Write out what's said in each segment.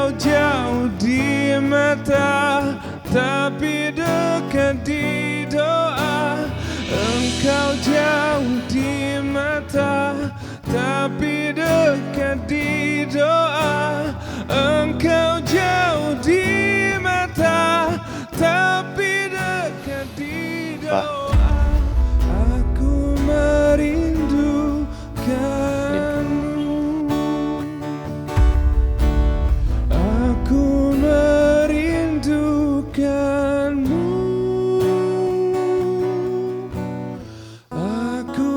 Engkau jauh di mata, tapi dekat di doa. Engkau jauh di mata, tapi dekat di doa. Engkau jauh di mata, tapi dekat di doa. Aku merindukanmu. Aku merindukanmu. Aku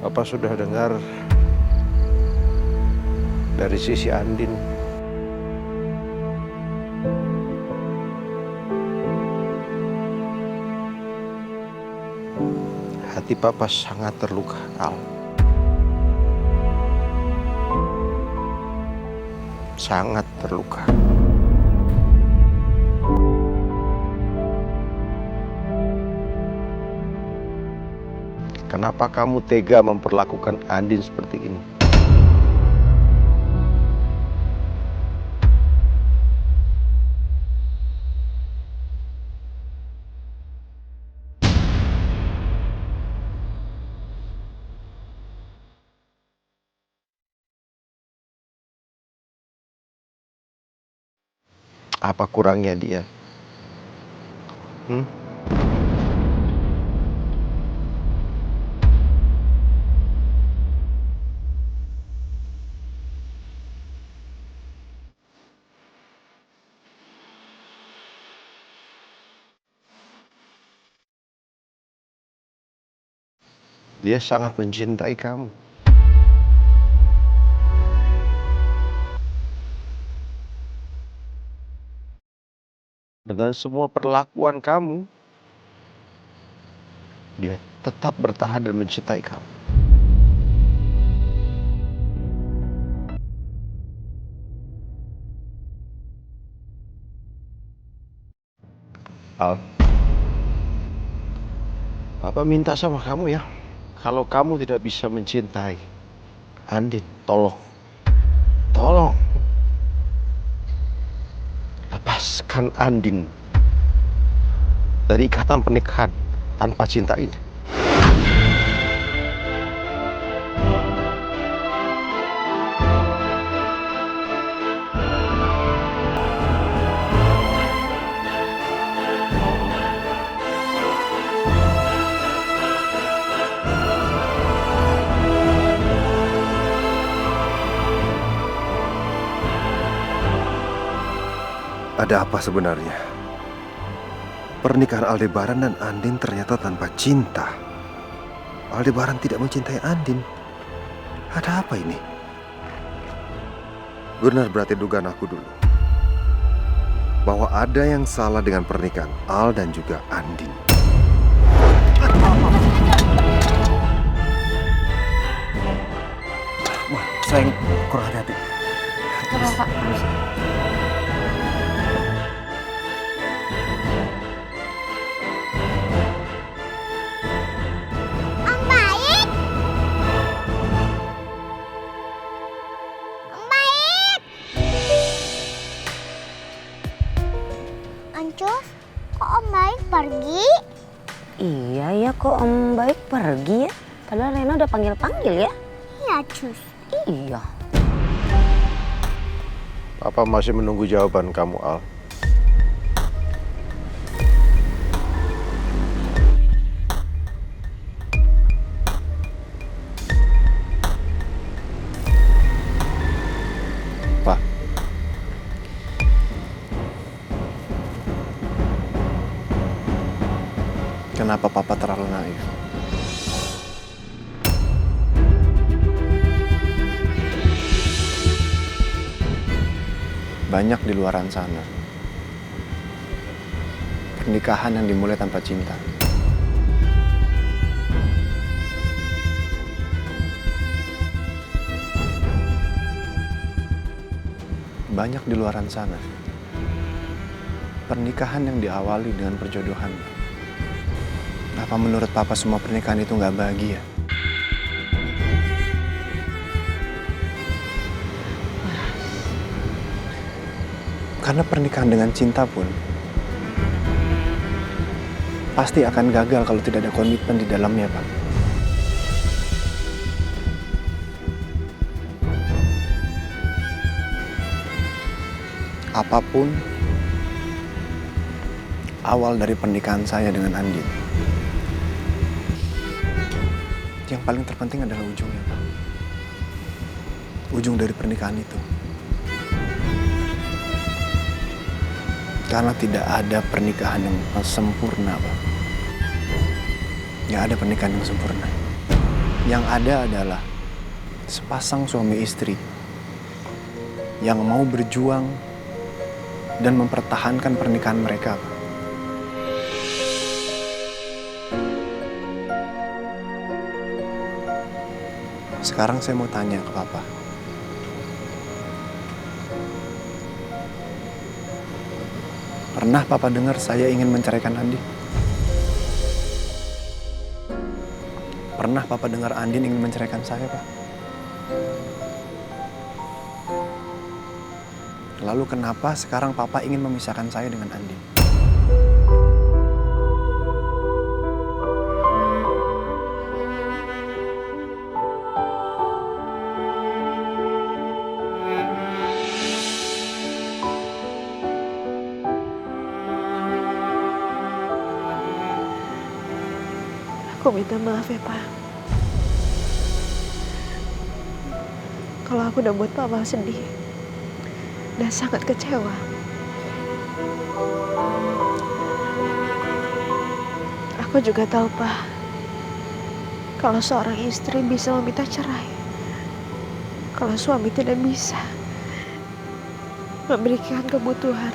Papa sudah dengar dari sisi Andin. Hati Papa sangat terluka, Al. Sangat terluka. Kenapa kamu tega memperlakukan Andin seperti ini? Apa kurangnya dia? Dia sangat mencintai kamu. Dengan semua perlakuan kamu, dia tetap bertahan dan mencintai kamu. Al, Papa minta sama kamu ya, kalau kamu tidak bisa mencintai Andin, tolong lepaskan Andin dari ikatan pernikahan tanpa cinta ini. Ada apa sebenarnya? Pernikahan Aldebaran dan Andin ternyata tanpa cinta. Aldebaran tidak mencintai Andin. Ada apa ini? Benar berarti dugaan aku dulu, bahwa ada yang salah dengan pernikahan Al dan juga Andin. Sayang, kurang hati-hati. Kenapa? Ancus, kok Om Baik pergi? Iya ya, kok Om Baik pergi ya? Padahal Rena udah panggil-panggil ya? Iya, Cus. Iya. Papa masih menunggu jawaban kamu, Al. Pak. Kenapa Papa terlalu naif? Banyak di luaran sana pernikahan yang dimulai tanpa cinta. banyak di luaran sana pernikahan yang diawali dengan perjodohan. Apa menurut papa semua pernikahan itu nggak bahagia? Karena pernikahan dengan cinta pun pasti akan gagal kalau tidak ada komitmen di dalamnya, Pak. Apapun awal dari pernikahan saya dengan Andin, yang paling terpenting adalah ujungnya, Pak. Ujung dari pernikahan itu. Karena tidak ada pernikahan yang sempurna, Pak. Nggak ada pernikahan yang sempurna. Yang ada adalah sepasang suami istri yang mau berjuang dan mempertahankan pernikahan mereka, Pak. Sekarang saya mau tanya ke Papa. Pernah Papa dengar saya ingin menceraikan Andi? Pernah Papa dengar Andin ingin menceraikan saya, Pak? Lalu kenapa sekarang Papa ingin memisahkan saya dengan Andin? Aku minta maaf ya, Pak. Kalau aku udah buat Papa sedih dan sangat kecewa. Aku juga tahu, Pak, kalau seorang istri bisa meminta cerai, kalau suami tidak bisa memberikan kebutuhan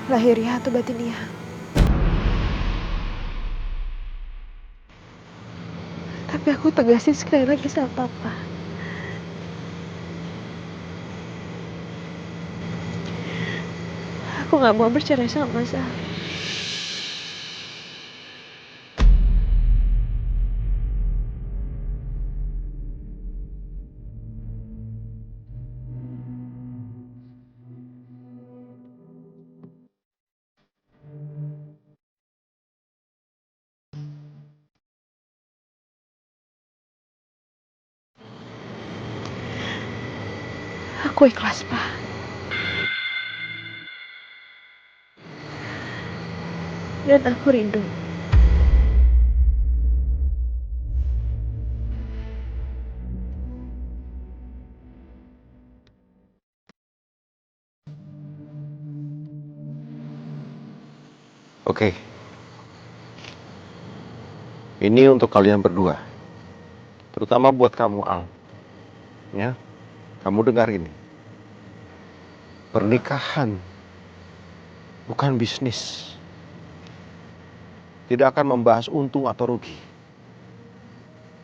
lahiriah atau batiniah. Tapi aku tegasin sekali lagi sama Papa. Aku gak mau bercerai sama Mas Al. Aku ikhlas, Pak. Dan aku rindu. Oke. Ini untuk kalian berdua. Terutama buat kamu, Al. Ya. Kamu dengar ini. Pernikahan bukan bisnis. Tidak akan membahas untung atau rugi.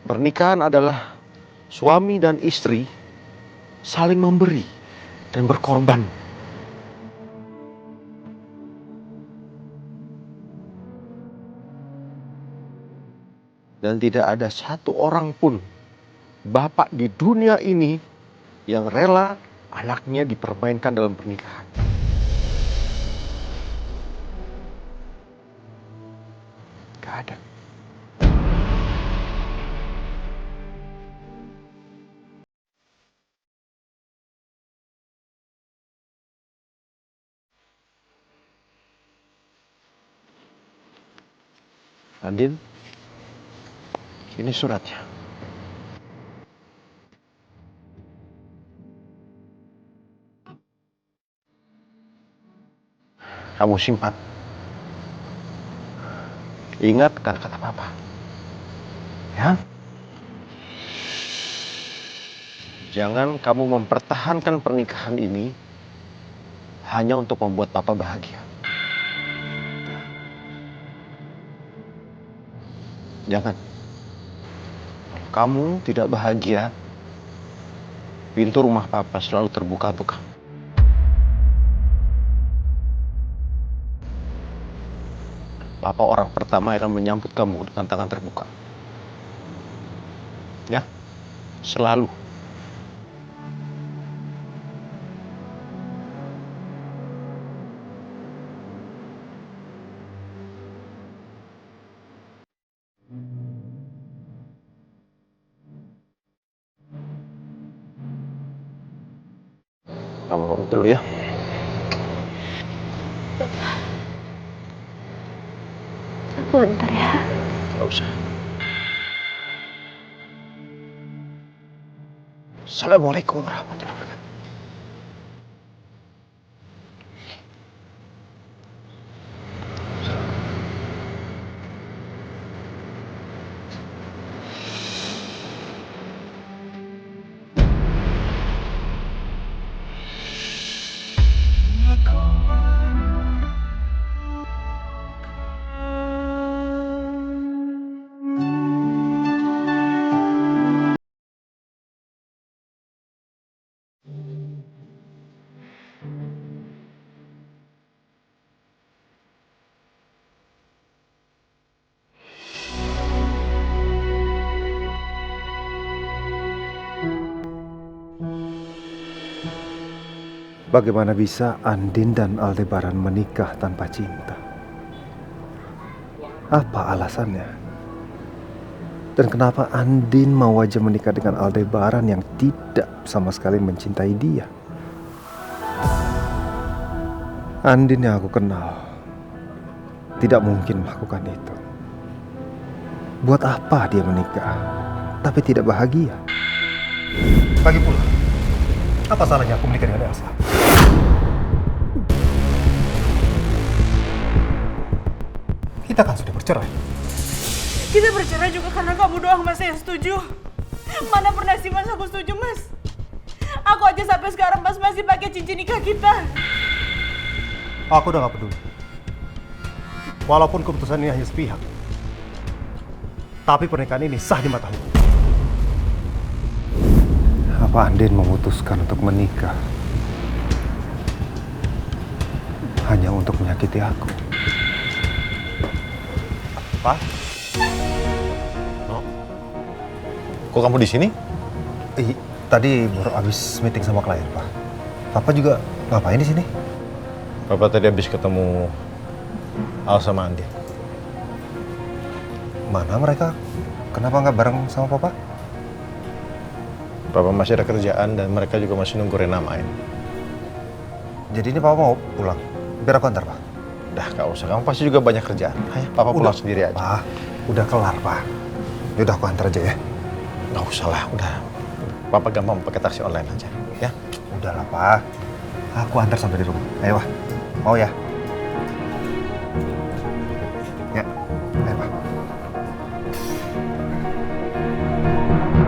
Pernikahan adalah suami dan istri saling memberi dan berkorban. Dan tidak ada satu orang pun bapak di dunia ini yang rela anaknya dipermainkan dalam pernikahan. Gak ada. Andin, ini suratnya. Kamu simpan. Ingat kata-kata Papa. Ya? Jangan kamu mempertahankan pernikahan ini hanya untuk membuat Papa bahagia. Jangan. Kalau kamu tidak bahagia, pintu rumah Papa selalu terbuka untuk kamu. Papa orang pertama yang akan menyambut kamu dengan tangan terbuka. Ya, selalu. Kamu pamit dulu ya. Bentar ya. Gak usah. Assalamualaikum warahmatullahi wabarakatuh. Bagaimana bisa Andin dan Aldebaran menikah tanpa cinta? Apa alasannya? Dan kenapa Andin mau aja menikah dengan Aldebaran yang tidak sama sekali mencintai dia? Andin yang aku kenal tidak mungkin melakukan itu. Buat apa dia menikah tapi tidak bahagia? Lagi pula, apa salahnya aku menikah dengan Elsa? Kita kan sudah bercerai. Kita bercerai juga karena kamu doang mas yang setuju. Mana pernah sih mas aku setuju mas? Aku aja sampai sekarang mas masih pakai cincin nikah kita. Aku udah gak peduli. Walaupun keputusan ini hanya sepihak, tapi pernikahan ini sah di mata hukum. Apa Andin memutuskan untuk menikah hanya untuk menyakiti aku? Pak? No? Kok kamu di sini? Tadi baru habis meeting sama klien, Pak. Papa juga ngapain di sini? Papa tadi habis ketemu Al sama Andi. Mana mereka? Kenapa nggak bareng sama Papa? Papa masih ada kerjaan dan mereka juga masih nunggu Rena main. Jadi ini Papa mau pulang? Biar aku antar, Pak. Dah, gak usah. Kamu pasti juga banyak kerjaan. Ayo, Papa pulang sendiri aja. Pak, udah kelar, Pak. Yaudah aku antar aja ya. Gak usah lah, udah. Papa gampang pakai taksi online aja, ya? Udahlah, Pak. Aku antar sampai di rumah. Ayo, Pak. Mau ya?